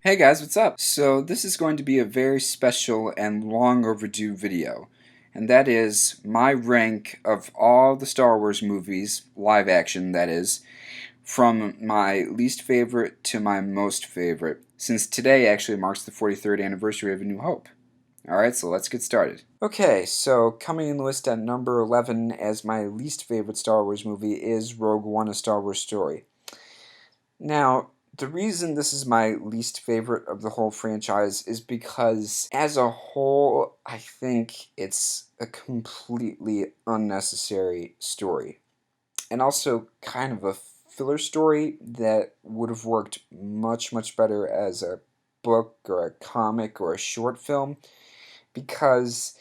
Hey guys, what's up? So this is going to be a very special and long overdue video, and that is my rank of all the Star Wars movies, live action that is, from my least favorite to my most favorite, since today actually marks the 43rd anniversary of A New Hope. Alright, so let's get started. Okay, so coming in the list at number 11 as my least favorite Star Wars movie is Rogue One: A Star Wars Story. Now, the reason this is my least favorite of the whole franchise is because, as a whole, I think it's a completely unnecessary story. And also kind of a filler story that would have worked much, much better as a book or a comic or a short film, because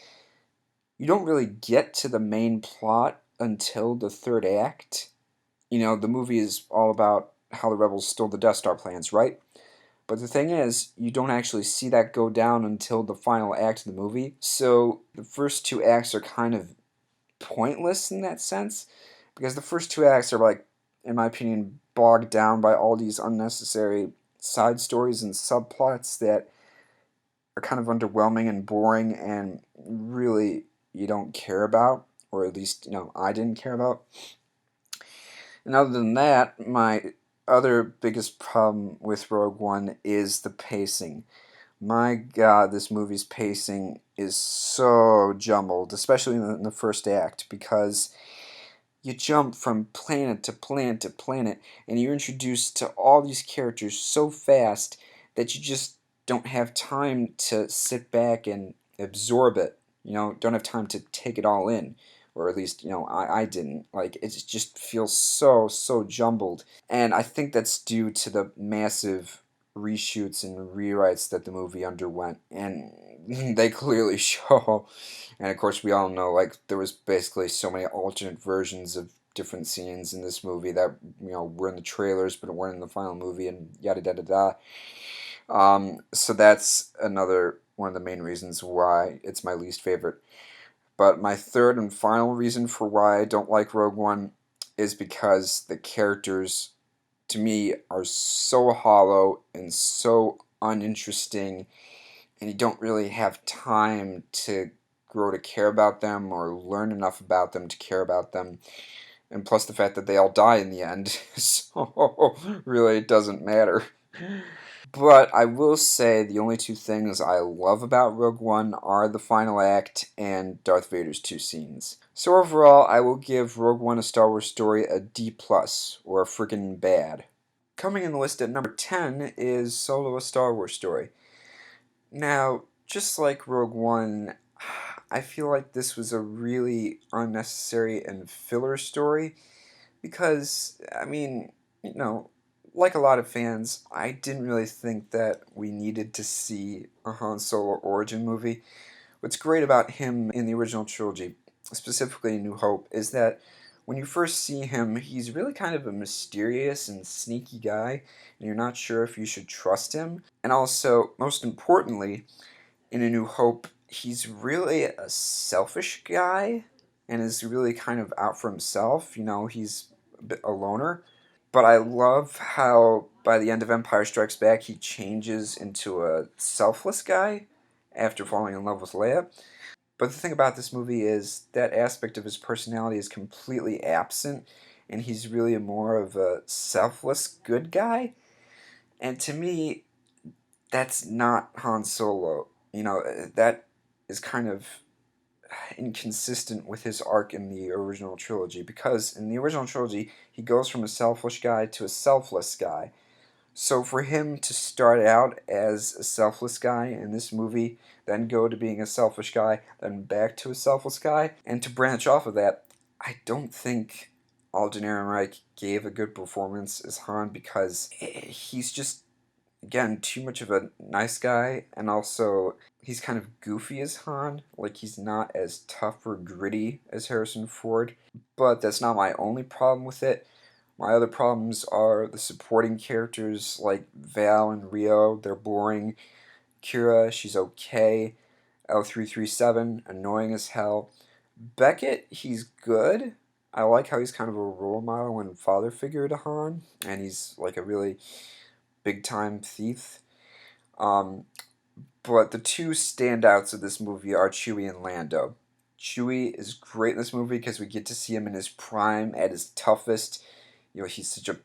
you don't really get to the main plot until the third act. The movie is all about how the rebels stole the Death Star plans, right? But the thing is, you don't actually see that go down until the final act of the movie. So the first two acts are kind of pointless in that sense, because the first two acts are, like, in my opinion, bogged down by all these unnecessary side stories and subplots that are kind of underwhelming and boring and really you don't care about, or at least, I didn't care about. And other than that, my other biggest problem with Rogue One is the pacing. My God, this movie's pacing is so jumbled, especially in the first act, because you jump from planet to planet to planet, and you're introduced to all these characters so fast that you just don't have time to sit back and absorb it. Don't have time to take it all in. Or at least, I didn't. Like, it just feels so jumbled. And I think that's due to the massive reshoots and rewrites that the movie underwent. And they clearly show. And of course, we all know, like, there was basically so many alternate versions of different scenes in this movie that, were in the trailers but weren't in the final movie, and yada yada yada. So that's another one of the main reasons why it's my least favorite. But my third and final reason for why I don't like Rogue One is because the characters, to me, are so hollow and so uninteresting, and you don't really have time to grow to care about them or learn enough about them to care about them. And plus the fact that they all die in the end, so really it doesn't matter. But I will say the only two things I love about Rogue One are the final act and Darth Vader's two scenes. So overall, I will give Rogue One: A Star Wars Story a D+, or a friggin' bad. Coming in the list at number 10 is Solo: A Star Wars Story. Now, just like Rogue One, I feel like this was a really unnecessary and filler story because, like a lot of fans, I didn't really think that we needed to see a Han Solo origin movie. What's great about him in the original trilogy, specifically in New Hope, is that when you first see him, he's really kind of a mysterious and sneaky guy, and you're not sure if you should trust him. And also, most importantly, in A New Hope, he's really a selfish guy and is really kind of out for himself. He's a bit a loner. But I love how by the end of Empire Strikes Back, he changes into a selfless guy after falling in love with Leia. But the thing about this movie is that aspect of his personality is completely absent, and he's really more of a selfless good guy. And to me, that's not Han Solo. That is kind of inconsistent with his arc in the original trilogy, because in the original trilogy he goes from a selfish guy to a selfless guy. So for him to start out as a selfless guy in this movie, then go to being a selfish guy, then back to a selfless guy, and to branch off of that, I don't think Alden Ehrenreich gave a good performance as Han, because he's just, again, too much of a nice guy, and also he's kind of goofy as Han. Like, he's not as tough or gritty as Harrison Ford. But that's not my only problem with it. My other problems are the supporting characters like Val and Rio. They're boring. Kira, she's okay. L337, annoying as hell. Beckett, he's good. I like how he's kind of a role model and father figure to Han, and he's like a really big time thief. Um, but the two standouts of this movie are Chewie and Lando. Chewie is great in this movie because we get to see him in his prime, at his toughest. He's such a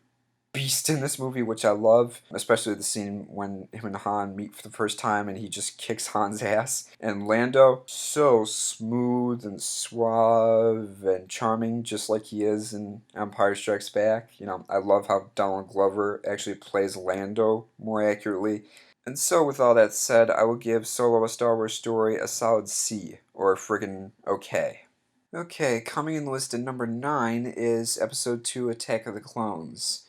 beast in this movie, which I love, especially the scene when him and Han meet for the first time and he just kicks Han's ass. And Lando, so smooth and suave and charming, just like he is in Empire Strikes Back. I love how Donald Glover actually plays Lando more accurately. And so, with all that said, I will give Solo a Star Wars Story a solid C, or friggin' okay. Okay, coming in the list at number 9 is Episode 2 Attack of the Clones,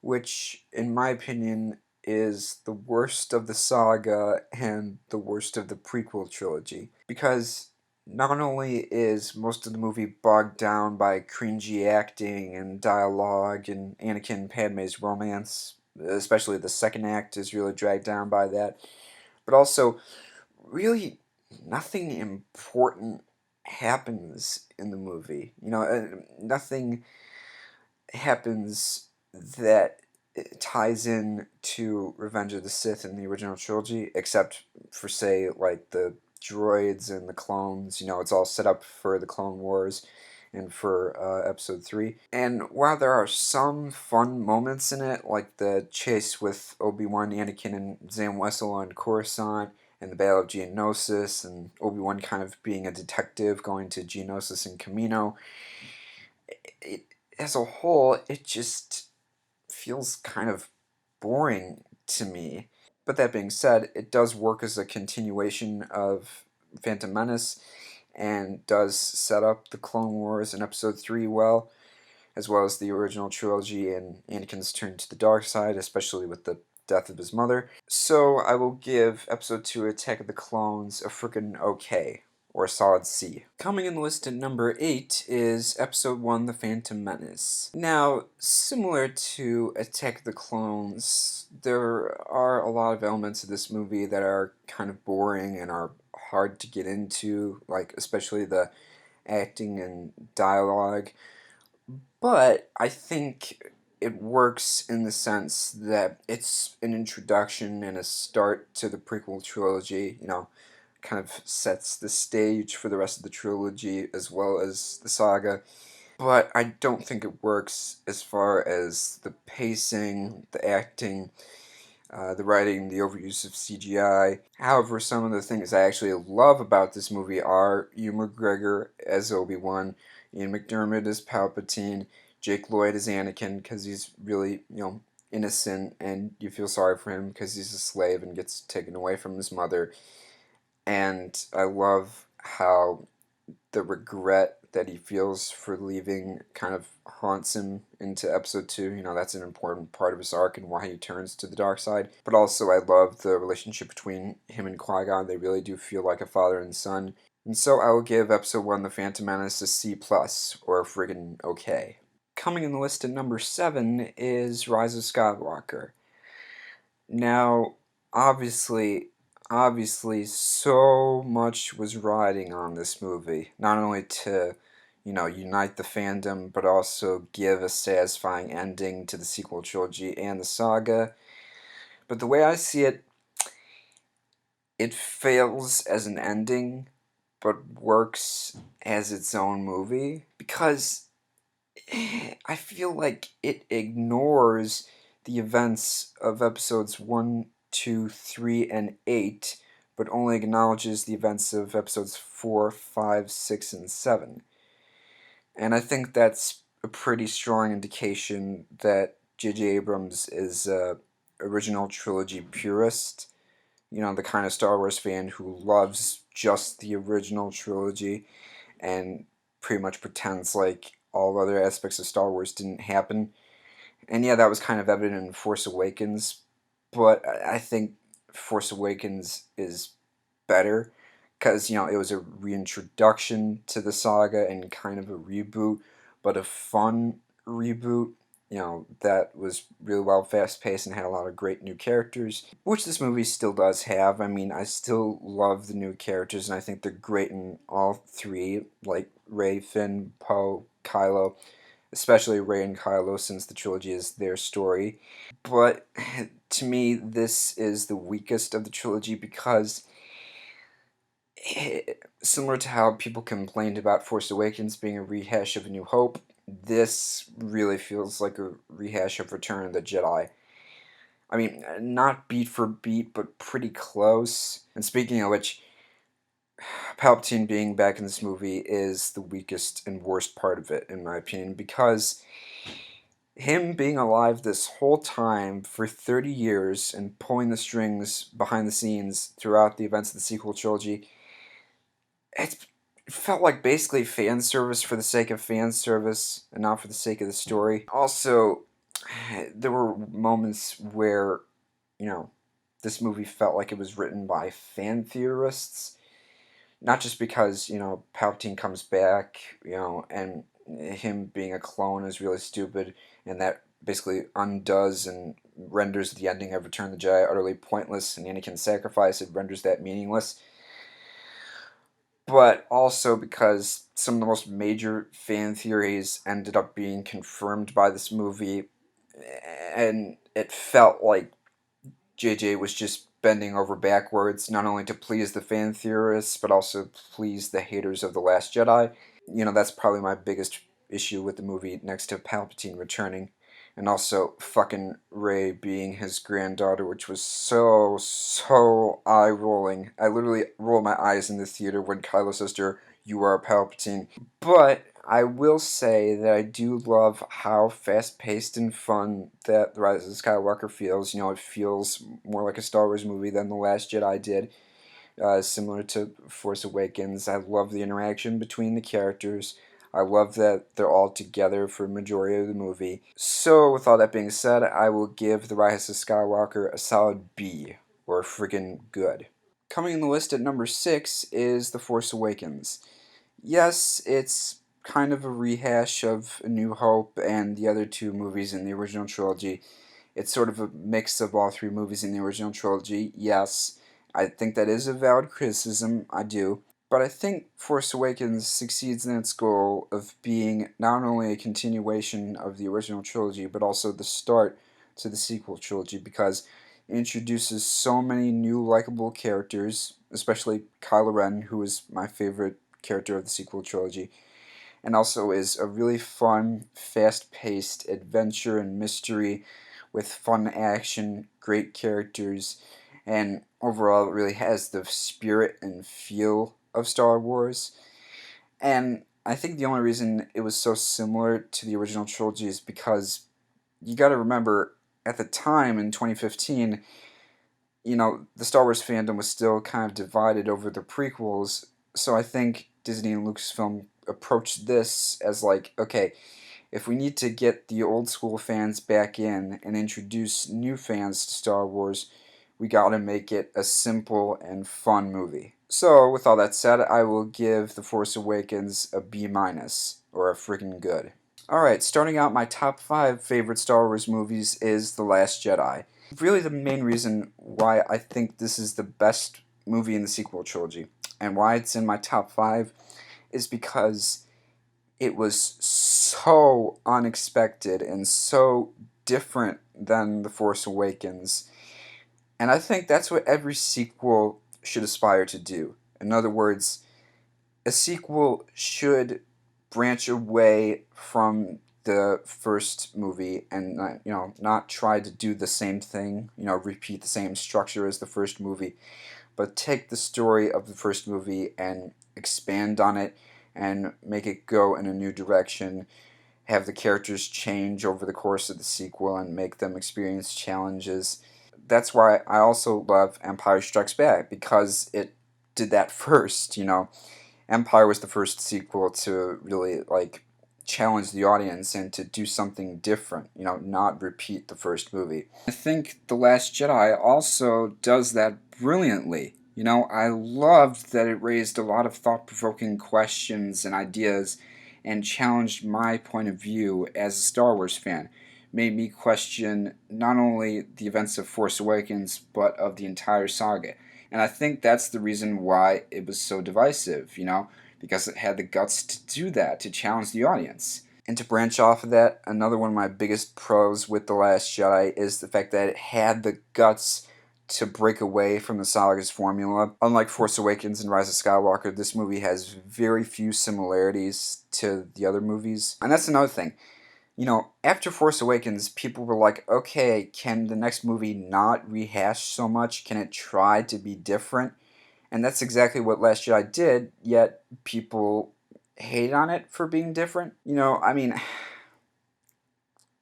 which, in my opinion, is the worst of the saga and the worst of the prequel trilogy. Because not only is most of the movie bogged down by cringy acting and dialogue and Anakin and Padme's romance, especially the second act is really dragged down by that, but also really nothing important happens in the movie. Nothing happens that ties in to Revenge of the Sith in the original trilogy, except for, say, like the droids and the clones. It's all set up for the Clone Wars and for Episode 3. And while there are some fun moments in it, like the chase with Obi-Wan, Anakin, and Zam Wesell on Coruscant, and the Battle of Geonosis, and Obi-Wan kind of being a detective going to Geonosis and Camino, it, as a whole, it just feels kind of boring to me. But that being said, it does work as a continuation of Phantom Menace and does set up the Clone Wars in Episode 3 as well as the original trilogy and Anakin's turn to the dark side, especially with the death of his mother. So I will give Episode 2 Attack of the Clones a frickin' okay, or a solid C. Coming in the list at number 8 is Episode 1 The Phantom Menace. Now, similar to Attack of the Clones, there are a lot of elements of this movie that are kind of boring and are hard to get into, like especially the acting and dialogue. But I think it works in the sense that it's an introduction and a start to the prequel trilogy, kind of sets the stage for the rest of the trilogy as well as the saga. But I don't think it works as far as the pacing, the acting, the writing, the overuse of CGI. However, some of the things I actually love about this movie are Ewan McGregor as Obi-Wan, Ian McDiarmid as Palpatine, Jake Lloyd as Anakin, because he's really, innocent, and you feel sorry for him because he's a slave and gets taken away from his mother. And I love how the regret that he feels for leaving kind of haunts him into Episode 2. That's an important part of his arc and why he turns to the dark side. But also, I love the relationship between him and Qui-Gon. They really do feel like a father and son. And so I will give Episode 1, The Phantom Menace, a C+, or a friggin' okay. Coming in the list at number 7 is Rise of Skywalker. Now, obviously, so much was riding on this movie. Not only to, unite the fandom, but also give a satisfying ending to the sequel trilogy and the saga. But the way I see it, it fails as an ending, but works as its own movie. Because I feel like it ignores the events of episodes 1, 2, 3, and 8, but only acknowledges the events of episodes 4, 5, 6, and 7. And I think that's a pretty strong indication that J.J. Abrams is a original trilogy purist. The kind of Star Wars fan who loves just the original trilogy and pretty much pretends like all other aspects of Star Wars didn't happen. And yeah, that was kind of evident in Force Awakens, but I think Force Awakens is better because, it was a reintroduction to the saga and kind of a reboot, but a fun reboot. That was really well fast paced and had a lot of great new characters, which this movie still does have. I mean, I still love the new characters, and I think they're great in all three, like Rey, Finn, Poe, Kylo. especially Rey and Kylo, since the trilogy is their story. But to me, this is the weakest of the trilogy because, similar to how people complained about Force Awakens being a rehash of A New Hope, this really feels like a rehash of Return of the Jedi. I mean, not beat for beat, but pretty close. And speaking of which, Palpatine being back in this movie is the weakest and worst part of it, in my opinion, because him being alive this whole time for 30 years and pulling the strings behind the scenes throughout the events of the sequel trilogy, it felt like basically fan service for the sake of fan service and not for the sake of the story. Also, there were moments where, you know, this movie felt like it was written by fan theorists. Not just because, Palpatine comes back, and him being a clone is really stupid, and that basically undoes and renders the ending of Return of the Jedi utterly pointless, and Anakin's sacrifice, it renders that meaningless. But also because some of the most major fan theories ended up being confirmed by this movie, and it felt like JJ was just bending over backwards, not only to please the fan theorists, but also to please the haters of The Last Jedi. That's probably my biggest issue with the movie, next to Palpatine returning. And also fucking Rey being his granddaughter, which was so eye-rolling. I literally rolled my eyes in the theater when Kylo says to her, "You are Palpatine." But I will say that I do love how fast-paced and fun that The Rise of Skywalker feels. It feels more like a Star Wars movie than The Last Jedi did, similar to Force Awakens. I love the interaction between the characters. I love that they're all together for a majority of the movie. So, with all that being said, I will give The Rise of Skywalker a solid B, or friggin' good. Coming in the list at number 6 is The Force Awakens. Yes, it's kind of a rehash of A New Hope and the other two movies in the original trilogy. It's sort of a mix of all three movies in the original trilogy. Yes, I think that is a valid criticism. I do. But I think Force Awakens succeeds in its goal of being not only a continuation of the original trilogy, but also the start to the sequel trilogy because it introduces so many new likable characters, especially Kylo Ren, who is my favorite character of the sequel trilogy, and also is a really fun, fast-paced adventure and mystery with fun action, great characters, and overall it really has the spirit and feel of Star Wars. And I think the only reason it was so similar to the original trilogy is because you got to remember at the time in 2015, the Star Wars fandom was still kind of divided over the prequels. So I think Disney and Lucasfilm approached this as like, okay, if we need to get the old school fans back in and introduce new fans to Star Wars, we gotta make it a simple and fun movie. So, with all that said, I will give The Force Awakens a B minus, or a freaking good. Alright, starting out my top 5 favorite Star Wars movies is The Last Jedi. Really, the main reason why I think this is the best movie in the sequel trilogy, and why it's in my top 5, is because it was so unexpected and so different than The Force Awakens. And I think that's what every sequel should aspire to do. In other words, a sequel should branch away from the first movie and not try to do the same thing, repeat the same structure as the first movie, but take the story of the first movie and expand on it and make it go in a new direction, have the characters change over the course of the sequel and make them experience challenges. That's why I also love Empire Strikes Back, because it did that first. Empire was the first sequel to really challenge the audience and to do something different, not repeat the first movie. I think The Last Jedi also does that brilliantly. I loved that it raised a lot of thought-provoking questions and ideas and challenged my point of view as a Star Wars fan. Made me question not only the events of Force Awakens, but of the entire saga. And I think that's the reason why it was so divisive, because it had the guts to do that, to challenge the audience. And to branch off of that, another one of my biggest pros with The Last Jedi is the fact that it had the guts to break away from the saga's formula. Unlike Force Awakens and Rise of Skywalker, this movie has very few similarities to the other movies. And that's another thing. You know, after Force Awakens, people were like, okay, can the next movie not rehash so much? Can it try to be different? And that's exactly what Last Jedi did, yet people hate on it for being different. You know, I mean,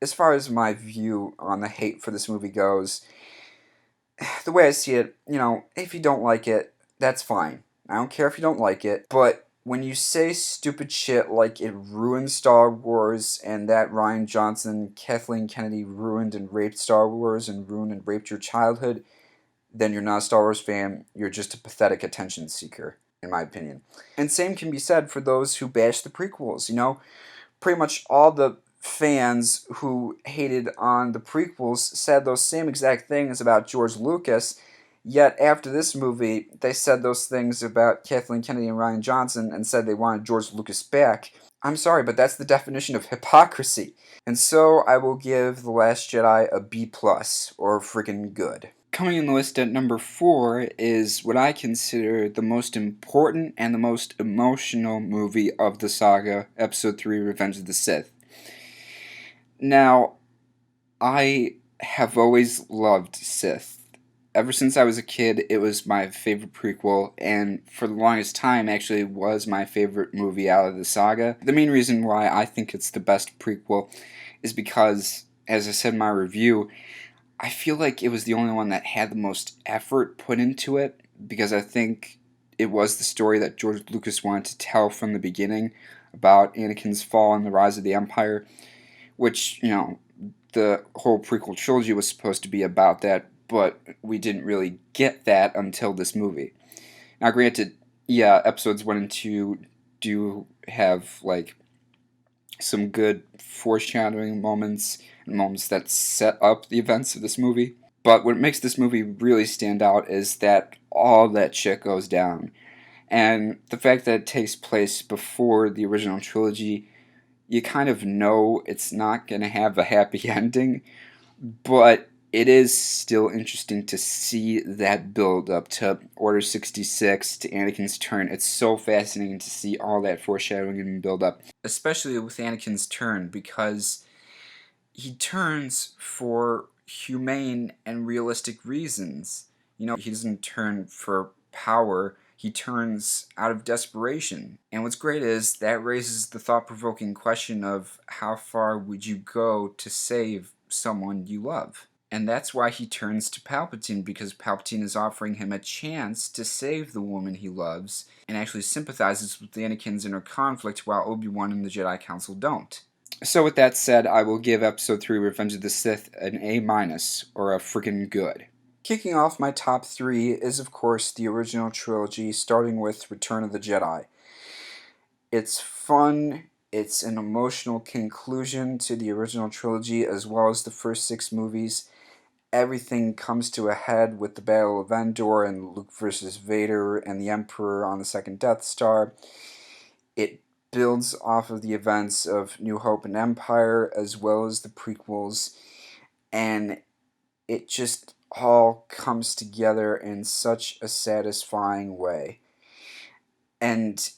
as far as my view on the hate for this movie goes, the way I see it, you know, if you don't like it, that's fine. I don't care if you don't like it, but when you say stupid shit like it ruined Star Wars and that Rian Johnson, Kathleen Kennedy ruined and raped Star Wars and ruined and raped your childhood, then you're not a Star Wars fan, you're just a pathetic attention seeker, in my opinion. And same can be said for those who bash the prequels, you know? Pretty much all the fans who hated on the prequels said those same exact things about George Lucas, yet after this movie, they said those things about Kathleen Kennedy and Rian Johnson and said they wanted George Lucas back. I'm sorry, but that's the definition of hypocrisy. And so I will give The Last Jedi a B+, or friggin' good. Coming in the list at number 4 is what I consider the most important and the most emotional movie of the saga, Episode 3, Revenge of the Sith. Now, I have always loved Sith. Ever since I was a kid, it was my favorite prequel, and for the longest time, actually was my favorite movie out of the saga. The main reason why I think it's the best prequel is because, as I said in my review, I feel like it was the only one that had the most effort put into it, because I think it was the story that George Lucas wanted to tell from the beginning about Anakin's fall and the rise of the Empire, which, you know, the whole prequel trilogy was supposed to be about that, but we didn't really get that until this movie. Now, granted, yeah, episodes 1 and 2 do have, like, some good foreshadowing moments and moments that set up the events of this movie. But what makes this movie really stand out is that all that shit goes down. And the fact that it takes place before the original trilogy, you kind of know it's not going to have a happy ending, but it is still interesting to see that build up to Order 66, to Anakin's turn. It's so fascinating to see all that foreshadowing and build up, especially with Anakin's turn, because he turns for humane and realistic reasons. You know, he doesn't turn for power, he turns out of desperation. And what's great is that raises the thought-provoking question of how far would you go to save someone you love? And that's why he turns to Palpatine, because Palpatine is offering him a chance to save the woman he loves, and actually sympathizes with Anakin's inner conflict, while Obi-Wan and the Jedi Council don't. So with that said, I will give Episode 3, Revenge of the Sith, an A-, or a friggin' good. Kicking off my top 3 is, of course, the original trilogy, starting with Return of the Jedi. It's fun, it's an emotional conclusion to the original trilogy, as well as the first 6 movies. Everything comes to a head with the Battle of Endor and Luke versus Vader and the Emperor on the second Death Star. It builds off of the events of New Hope and Empire, as well as the prequels, and it just all comes together in such a satisfying way. And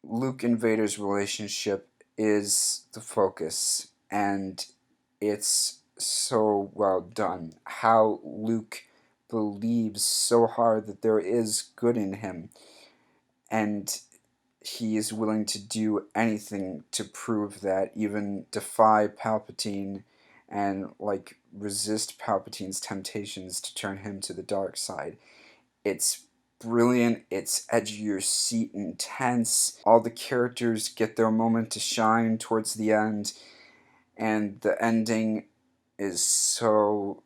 Luke and Vader's relationship is the focus, and it's so well done. How Luke believes so hard that there is good in him, and he is willing to do anything to prove that, even defy Palpatine and, like, resist Palpatine's temptations to turn him to the dark side. It's brilliant, it's edge of your seat intense. All the characters get their moment to shine towards the end, and the ending is so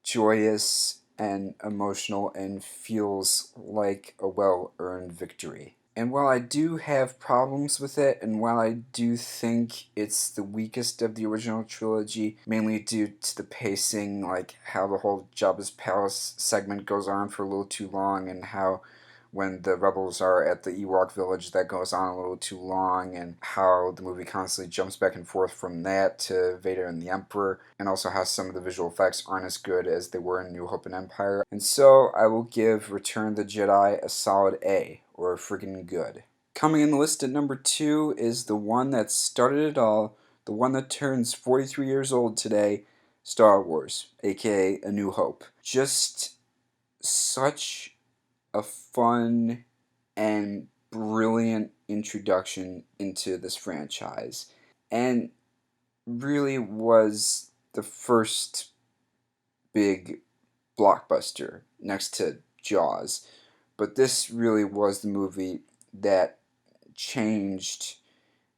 joyous and emotional and feels like a well-earned victory. And while I do have problems with it, and while I do think it's the weakest of the original trilogy, mainly due to the pacing, like how the whole Jabba's Palace segment goes on for a little too long, and how when the rebels are at the Ewok village that goes on a little too long, and how the movie constantly jumps back and forth from that to Vader and the Emperor, and also how some of the visual effects aren't as good as they were in New Hope and Empire. And so I will give Return of the Jedi a solid A, or freaking good. Coming in the list at number 2 is the one that started it all, the one that turns 43 years old today, Star Wars, aka A New Hope. Just such a fun and brilliant introduction into this franchise, and really was the first big blockbuster next to Jaws. But this really was the movie that changed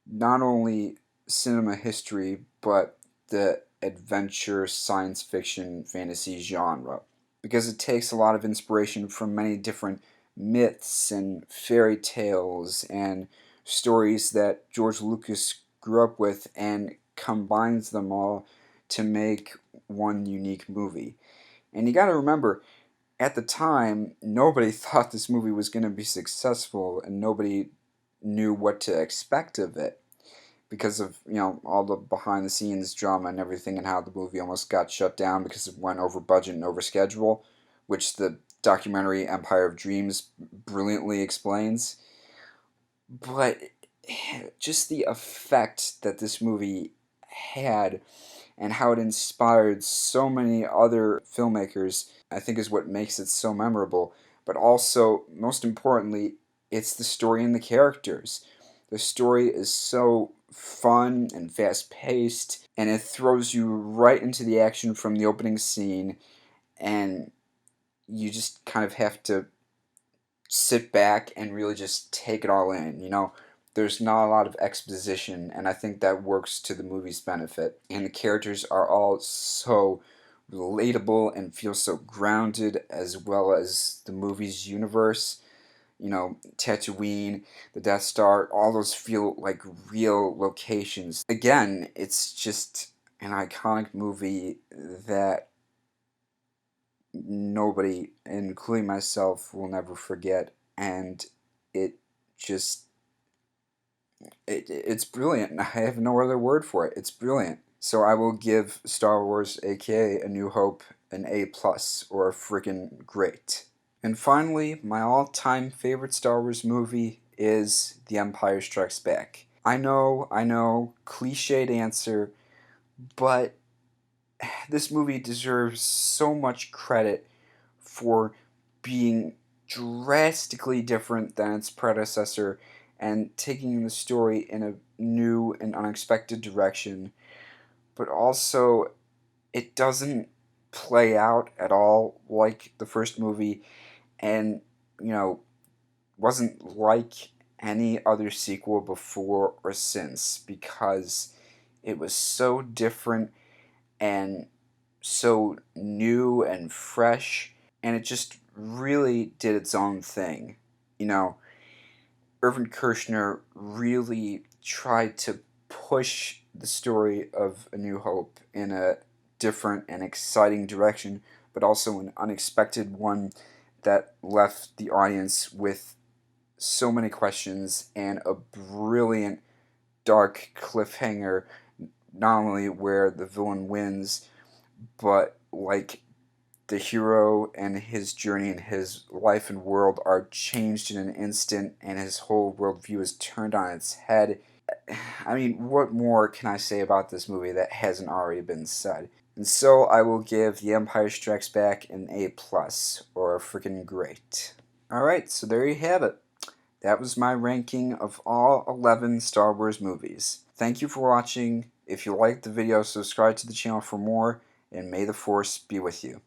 not only cinema history, but the adventure, science fiction, fantasy genre. Because it takes a lot of inspiration from many different myths and fairy tales and stories that George Lucas grew up with and combines them all to make one unique movie. And you gotta remember, at the time, nobody thought this movie was going to be successful, and nobody knew what to expect of it because of, all the behind the scenes drama and everything, and how the movie almost got shut down because it went over budget and over schedule, which the documentary Empire of Dreams brilliantly explains. But just the effect that this movie had and how it inspired so many other filmmakers, I think, is what makes it so memorable. But also, most importantly, it's the story and the characters. The story is so fun and fast paced, and it throws you right into the action from the opening scene, and you just kind of have to sit back and really just take it all in. There's not a lot of exposition, and I think that works to the movie's benefit. And the characters are all so relatable and feel so grounded, as well as the movie's universe. Tatooine, the Death Star, all those feel like real locations. Again, it's just an iconic movie that nobody, including myself, will never forget. And it just it's brilliant. I have no other word for it. It's brilliant. So I will give Star Wars, aka A New Hope, an A+, or a freaking great. And finally, my all-time favorite Star Wars movie is The Empire Strikes Back. I know, cliched answer, but this movie deserves so much credit for being drastically different than its predecessor and taking the story in a new and unexpected direction. But also, it doesn't play out at all like the first movie, and, wasn't like any other sequel before or since, because it was so different and so new and fresh, and it just really did its own thing. Irvin Kershner really tried to push the story of A New Hope in a different and exciting direction, but also an unexpected one that left the audience with so many questions and a brilliant dark cliffhanger, not only where the villain wins, but like the hero and his journey and his life and world are changed in an instant, and his whole worldview is turned on its head. I mean, what more can I say about this movie that hasn't already been said? And so I will give The Empire Strikes Back an A+, or a freaking great. Alright, so there you have it. That was my ranking of all 11 Star Wars movies. Thank you for watching. If you liked the video, subscribe to the channel for more, and may the Force be with you.